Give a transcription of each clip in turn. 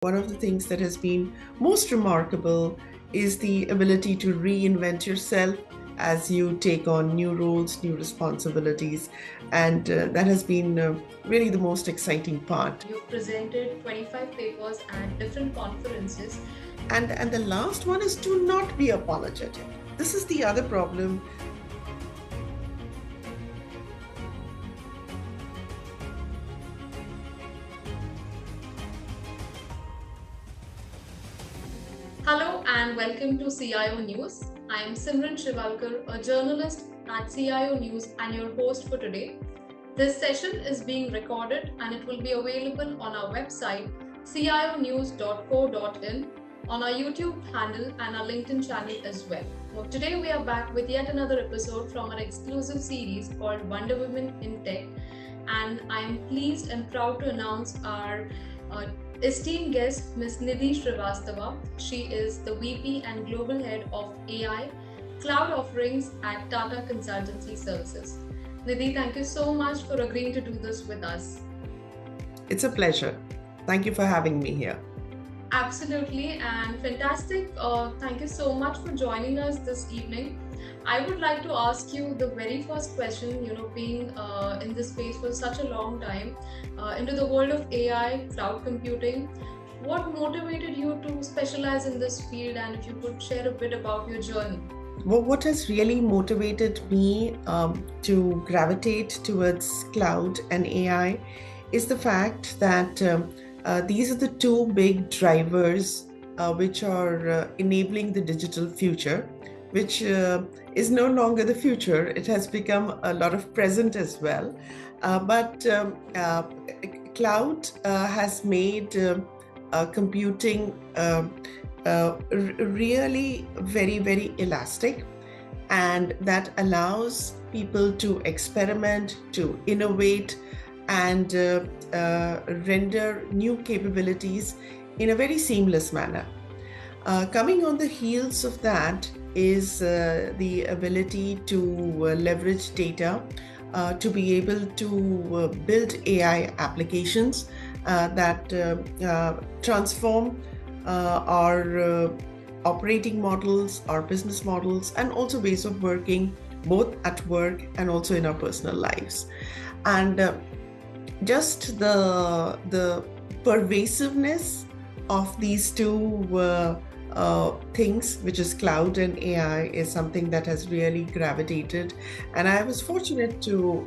One of the things that has been most remarkable is the ability to reinvent yourself as you take on new roles, new responsibilities, and that has been really the most exciting part. You've presented 25 papers at different conferences. And the last one is to not be apologetic. This is the other problem. Hello and welcome to CIO News. I am Simran Shiwalkar, a journalist at CIO News and your host for today. This session is being recorded and it will be available on our website cionews.co.in, on our YouTube handle and our LinkedIn channel as well. Today we are back with yet another episode from our exclusive series called Wonder Women in Tech, and I am pleased and proud to announce our esteemed guest, Ms. Nidhi Srivastava. She is the VP and Global Head of AI Cloud Offerings at TATA Consultancy Services. Nidhi, thank you so much for agreeing to do this with us. It's a pleasure. Thank you for having me here. Absolutely, and fantastic. Thank you so much for joining us this evening. I would like to ask you the very first question, being in this space for such a long time, into the world of AI, cloud computing, what motivated you to specialize in this field, and if you could share a bit about your journey? Well, what has really motivated me to gravitate towards cloud and AI is the fact that these are the two big drivers which are enabling the digital future, which is no longer the future. It has become a lot of present as well. But cloud has made computing really very, very elastic, and that allows people to experiment, to innovate, and render new capabilities in a very seamless manner. Coming on the heels of that is the ability to leverage data to be able to build AI applications that transform our operating models, our business models, and also ways of working, both at work and also in our personal lives. And just the pervasiveness of these two things, which is cloud and AI, is something that has really gravitated. And I was fortunate to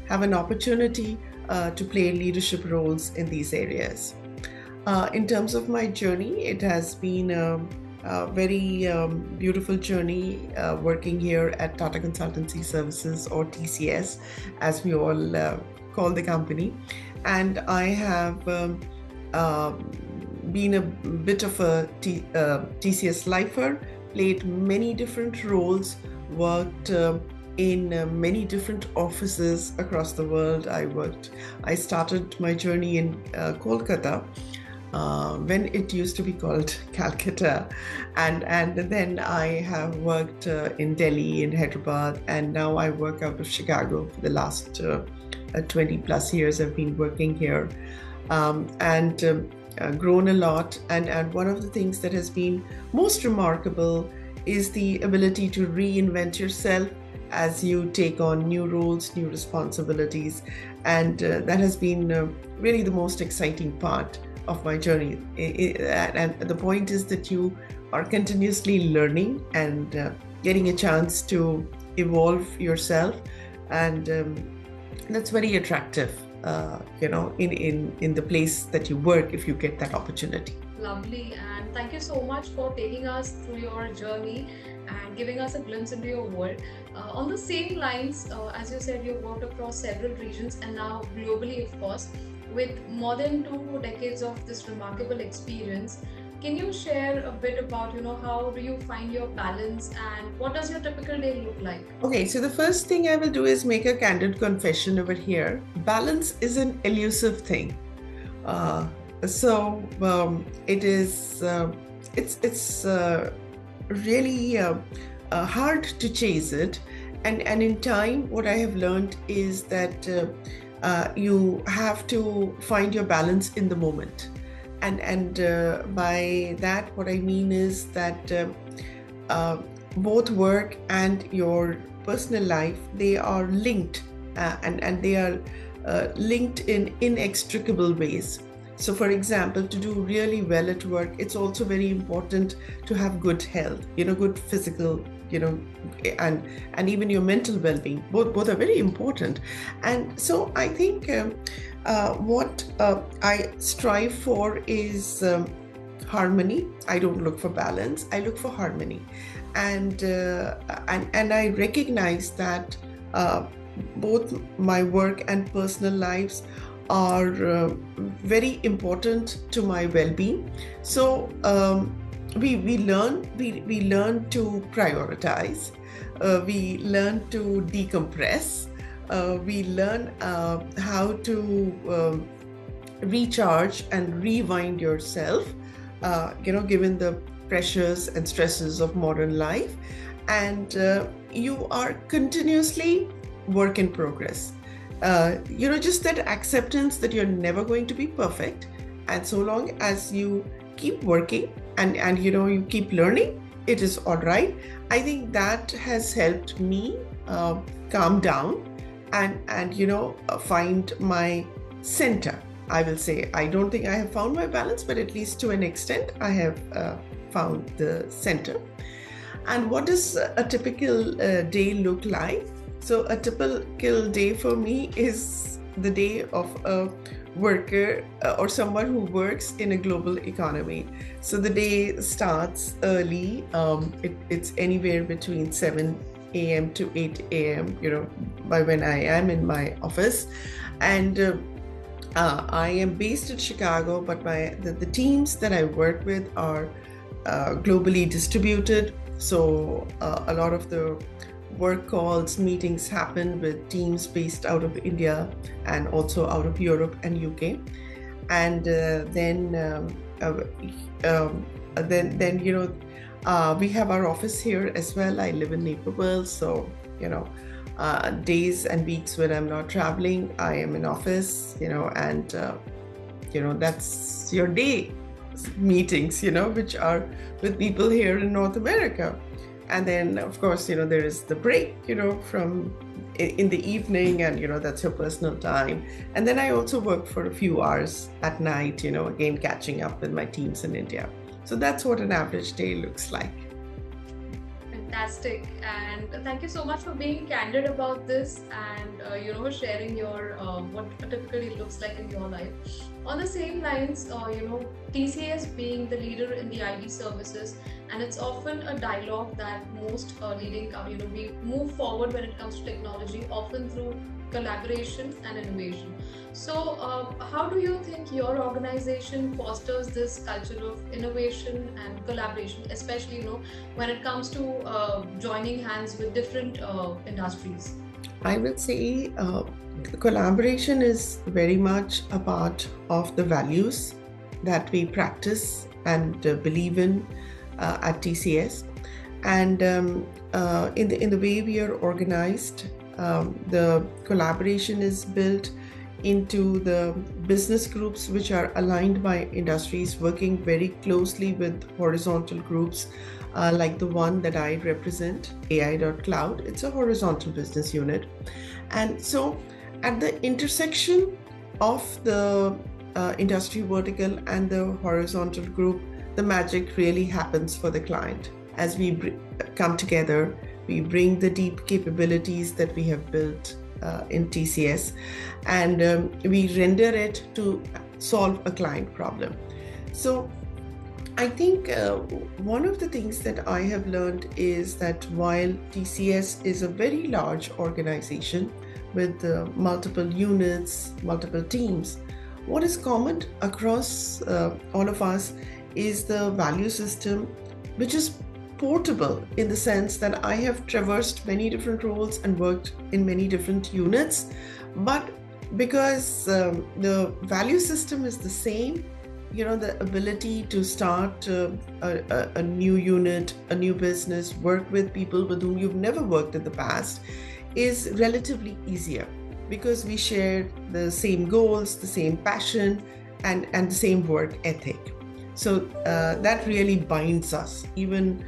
have an opportunity to play leadership roles in these areas. In terms of my journey, it has been a very beautiful journey working here at Tata Consultancy Services, or TCS, as we all call the company. And I have been a bit of a TCS lifer, played many different roles, worked in many different offices across the world. I started my journey in Kolkata, when it used to be called Calcutta, and then I have worked in Delhi, in Hyderabad, and now I work out of Chicago. For the last 20 plus years I've been working here, and grown a lot. And one of the things that has been most remarkable is the ability to reinvent yourself as you take on new roles, new responsibilities, and that has been really the most exciting part of my journey. And the point is that you are continuously learning and getting a chance to evolve yourself, and that's very attractive, in the place that you work, if you get that opportunity. Lovely, and thank you so much for taking us through your journey and giving us a glimpse into your world. On the same lines, as you said, you've worked across several regions and now globally, of course, with more than 2 decades of this remarkable experience. Can you share a bit about, how do you find your balance and what does your typical day look like? Okay, so the first thing I will do is make a candid confession over here. Balance is an elusive thing. It is, it's really hard to chase it. And in time, what I have learned is that you have to find your balance in the moment. And by that, what I mean is that both work and your personal life, they are linked, and they are linked in inextricable ways. So for example, to do really well at work, it's also very important to have good health, good physical, and even your mental well-being. Both are very important. And so I think what I strive for is harmony. I don't look for balance, I look for harmony. And I recognize that both my work and personal lives are very important to my well-being. So we learn to prioritize, we learn to decompress, we learn how to recharge and rewind yourself, given the pressures and stresses of modern life. And you are continuously work in progress. Just that acceptance that you're never going to be perfect, and so long as you keep working and you keep learning, it is all right. I think that has helped me calm down and find my center. I will say, I don't think I have found my balance, but at least to an extent I have found the center. And what does a typical day look like? So a typical day for me is the day of a worker or someone who works in a global economy. So the day starts early. It's anywhere between 7 a.m. to 8 a.m., by when I am in my office. And I am based in Chicago, but the teams that I work with are globally distributed. So a lot of the work calls, meetings happen with teams based out of India and also out of Europe and UK. And then we have our office here as well. I live in Naperville, so days and weeks when I'm not traveling, I am in office, and that's your day meetings, which are with people here in North America. And then, of course, there is the break, from in the evening, and, that's your personal time. And then I also work for a few hours at night, again, catching up with my teams in India. So that's what an average day looks like. Fantastic. And thank you so much for being candid about this and, sharing your what typically looks like in your life. On the same lines, TCS being the leader in the IT services, and it's often a dialogue that most leading, we move forward when it comes to technology, often through collaboration and innovation. So how do you think your organization fosters this culture of innovation and collaboration, especially when it comes to joining hands with different industries? I would say collaboration is very much a part of the values that we practice and believe in at TCS. And in the way we are organized, the collaboration is built into the business groups, which are aligned by industries, working very closely with horizontal groups like the one that I represent, AI.Cloud. It's a horizontal business unit. And so at the intersection of the industry vertical and the horizontal group, the magic really happens for the client. As we come together, we bring the deep capabilities that we have built in TCS, and we render it to solve a client problem. So I think one of the things that I have learned is that while TCS is a very large organization with multiple units, multiple teams, what is common across all of us is the value system, which is portable in the sense that I have traversed many different roles and worked in many different units, but because the value system is the same, the ability to start a new unit, a new business, work with people with whom you've never worked in the past is relatively easier because we share the same goals, the same passion, and the same work ethic. So that really binds us. Even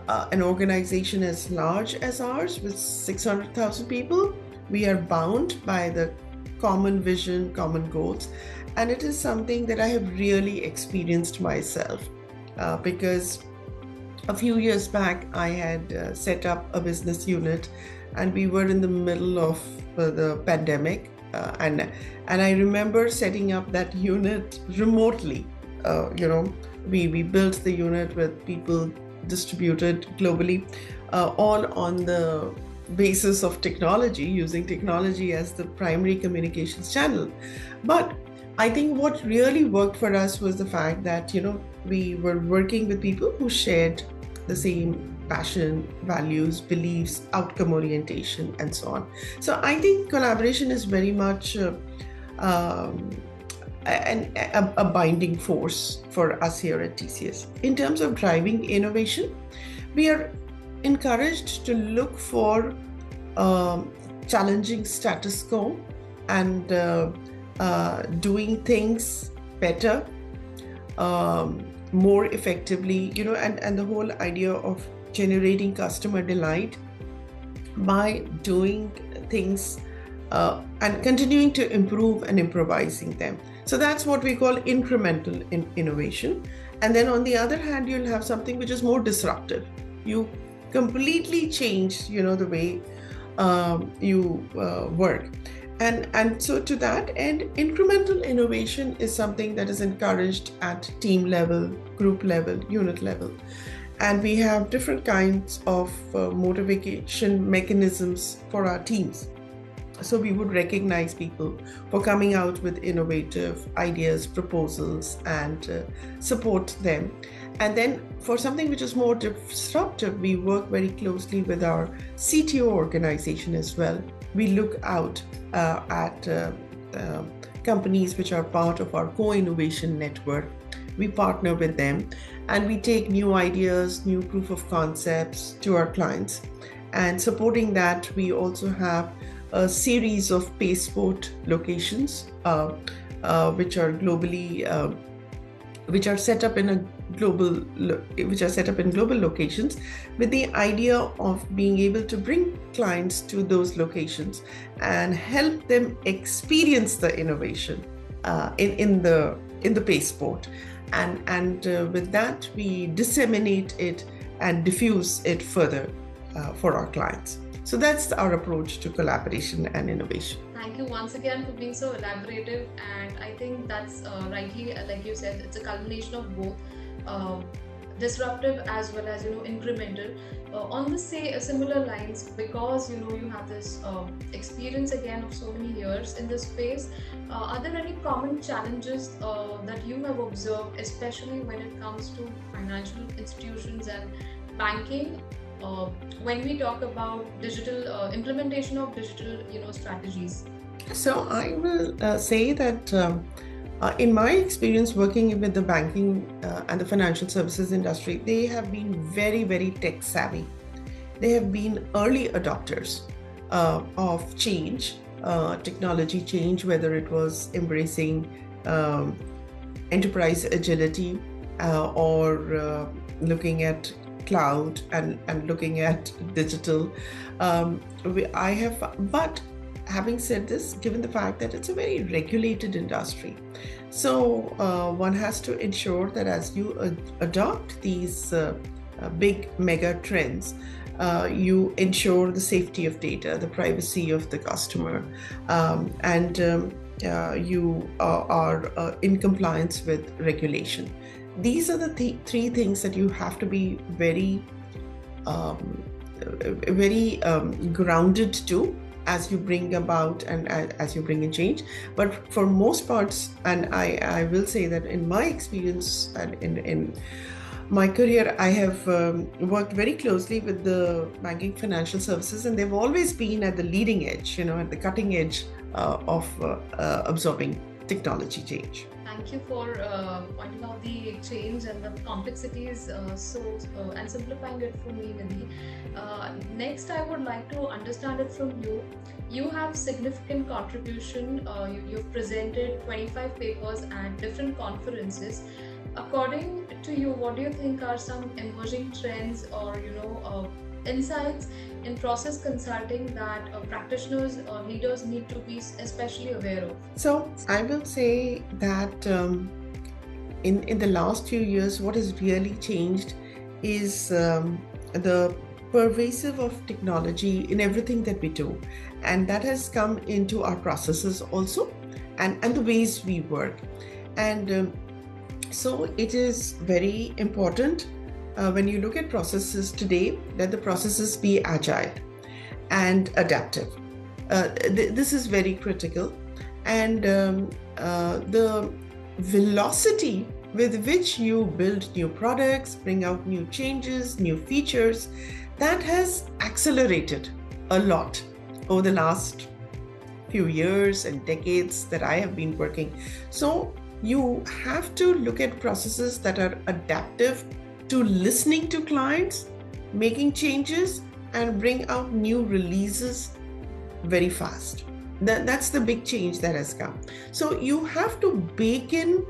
an organization as large as ours with 600,000 people, we are bound by the common vision, common goals. And it is something that I have really experienced myself because a few years back, I had set up a business unit, and we were in the middle of the pandemic. And I remember setting up that unit remotely. We built the unit with people distributed globally, all on the basis of technology, using technology as the primary communications channel. But I think what really worked for us was the fact that, we were working with people who shared the same passion, values, beliefs, outcome orientation, and so on. So I think collaboration is very much a binding force for us here at TCS. In terms of driving innovation, we are encouraged to look for challenging status quo and doing things better, more effectively, and the whole idea of generating customer delight by doing things and continuing to improve and improvising them. So that's what we call incremental innovation. And then on the other hand, you'll have something which is more disruptive. You completely change, the way you work. And so to that end, incremental innovation is something that is encouraged at team level, group level, unit level. And we have different kinds of motivation mechanisms for our teams. So we would recognize people for coming out with innovative ideas, proposals, and support them. And then for something which is more disruptive, we work very closely with our CTO organization as well. We look out at companies which are part of our co-innovation network. We partner with them and we take new ideas, new proof of concepts to our clients. And supporting that, we also have a series of passport locations which are globally which are set up in global locations, with the idea of being able to bring clients to those locations and help them experience the innovation in the passport. And with that, we disseminate it and diffuse it further for our clients. So that's our approach to collaboration and innovation. Thank you once again for being so elaborative, and I think that's rightly, like you said, it's a culmination of both disruptive as well as incremental. On the similar lines, because you have this experience again of so many years in this space, are there any common challenges that you have observed, especially when it comes to financial institutions and banking? When we talk about digital implementation of digital strategies? So I will say that in my experience working with the banking and the financial services industry, they have been very, very tech savvy. They have been early adopters of change, technology change, whether it was embracing enterprise agility or looking at cloud and looking at digital. But having said this, given the fact that it's a very regulated industry, so one has to ensure that as you adopt these big mega trends, you ensure the safety of data, the privacy of the customer, and you are in compliance with regulation. These are the three things that you have to be very grounded to as you bring about and as you bring in change. But for most parts, and I will say that in my experience and in my career, I have worked very closely with the banking financial services, and they've always been at the leading edge, at the cutting edge of absorbing technology change. Thank you for pointing out the change and the complexities and simplifying it for me, Nidhi. Next, I would like to understand it from you. You have significant contribution. You've presented 25 papers at different conferences. According to you, what do you think are some emerging trends or insights in process consulting that practitioners or leaders need to be especially aware of? So I will say that in the last few years, what has really changed is the pervasive of technology in everything that we do, and that has come into our processes also, and the ways we work. And so it is very important when you look at processes today that the processes be agile and adaptive. This is very critical, and the velocity with which you build new products, bring out new changes, new features, that has accelerated a lot over the last few years and decades that I have been working. So you have to look at processes that are adaptive to listening to clients, making changes, and bring out new releases very fast. That's the big change that has come. So you have to bake in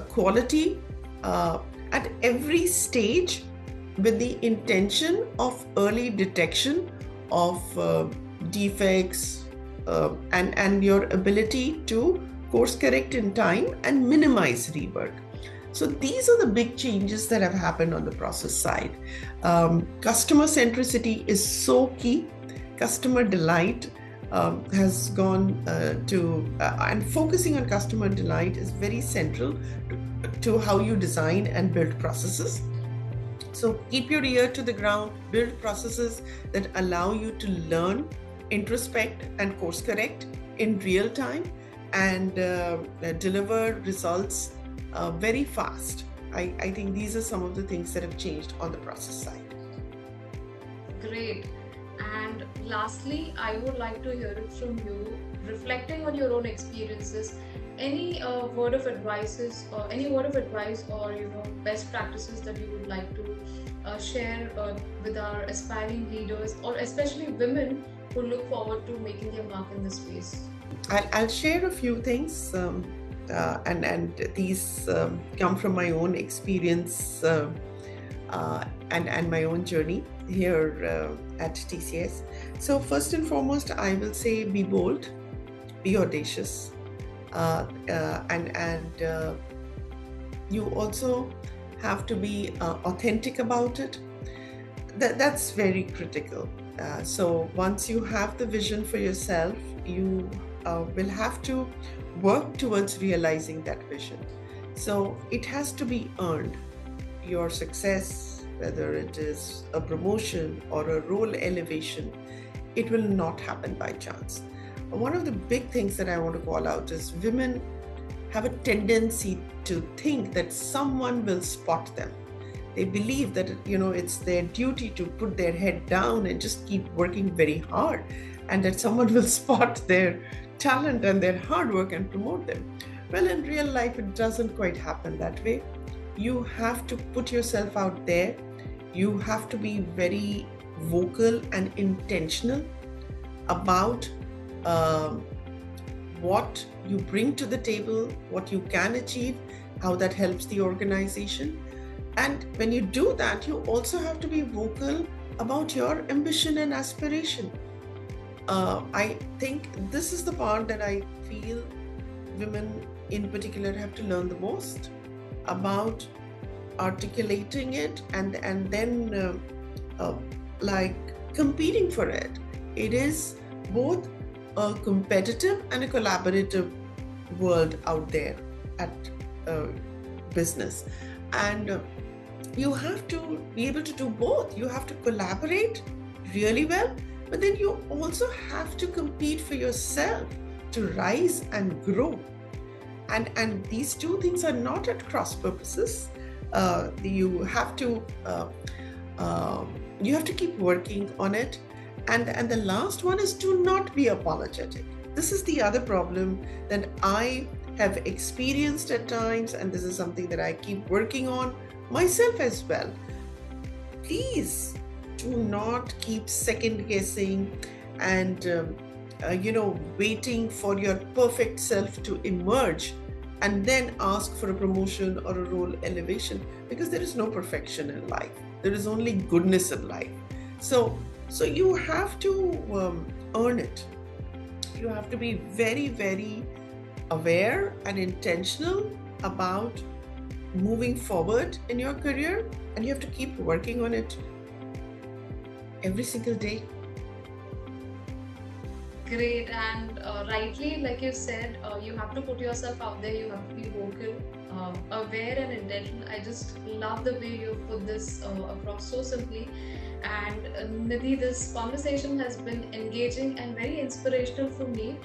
quality at every stage with the intention of early detection of defects and your ability to course correct in time and minimize rework. So these are the big changes that have happened on the process side. Customer centricity is so key. Customer delight has gone and focusing on customer delight is very central to how you design and build processes. So keep your ear to the ground, build processes that allow you to learn, introspect, and course correct in real time, and deliver results very fast. I think these are some of the things that have changed on the process side. Great. And lastly, I would like to hear it from you, reflecting on your own experiences. Any word of advice or best practices that you would like to share with our aspiring leaders, or especially women who look forward to making their mark in this space? I'll share a few things, and these come from my own experience and my own journey here at TCS. So first and foremost, I will say be bold, be audacious, and you also have to be authentic about it. That's very critical. So once you have the vision for yourself, you will have to work towards realizing that vision. So it has to be earned. Your success, whether it is a promotion or a role elevation, it will not happen by chance. One of the big things that I want to call out is women have a tendency to think that someone will spot them. They believe that it's their duty to put their head down and just keep working very hard, and that someone will spot their talent and their hard work and promote them. Well, in real life, it doesn't quite happen that way. You have to put yourself out there. You have to be very vocal and intentional about what you bring to the table, what you can achieve, how that helps the organization. And when you do that, you also have to be vocal about your ambition and aspiration. I think this is the part that I feel women in particular have to learn the most about, articulating it and then like competing for it. It is both a competitive and a collaborative world out there at business, and you have to be able to do both. You have to collaborate really well, but then you also have to compete for yourself to rise and grow. And these two things are not at cross purposes. You have to keep working on it. And the last one is to not be apologetic. This is the other problem that I have experienced at times, and this is something that I keep working on myself as well. Please do not keep second guessing and waiting for your perfect self to emerge and then ask for a promotion or a role elevation, because there is no perfection in life. There is only goodness in life. So you have to earn it. You have to be very, very aware and intentional about moving forward in your career, and you have to keep working on it every single day. Great, and rightly, like you said, you have to put yourself out there, you have to be vocal, aware, and intentional. I just love the way you put this across so simply. And Nidhi, this conversation has been engaging and very inspirational for me.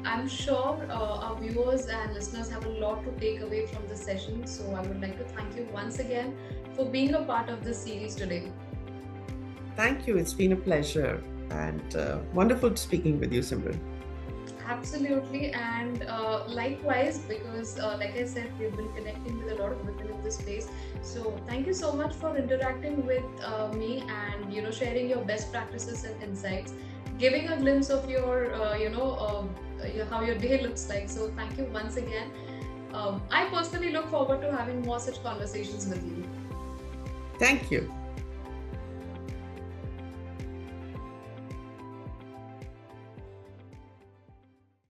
I'm sure our viewers and listeners have a lot to take away from this session. So I would like to thank you once again for being a part of this series today. Thank you. It's been a pleasure and wonderful speaking with you, Simran. Absolutely, and likewise, because like I said, we've been connecting with a lot of women in this space. So thank you so much for interacting with me and sharing your best practices and insights, giving a glimpse of your how your day looks like. So thank you once again. I personally look forward to having more such conversations with you. Thank you.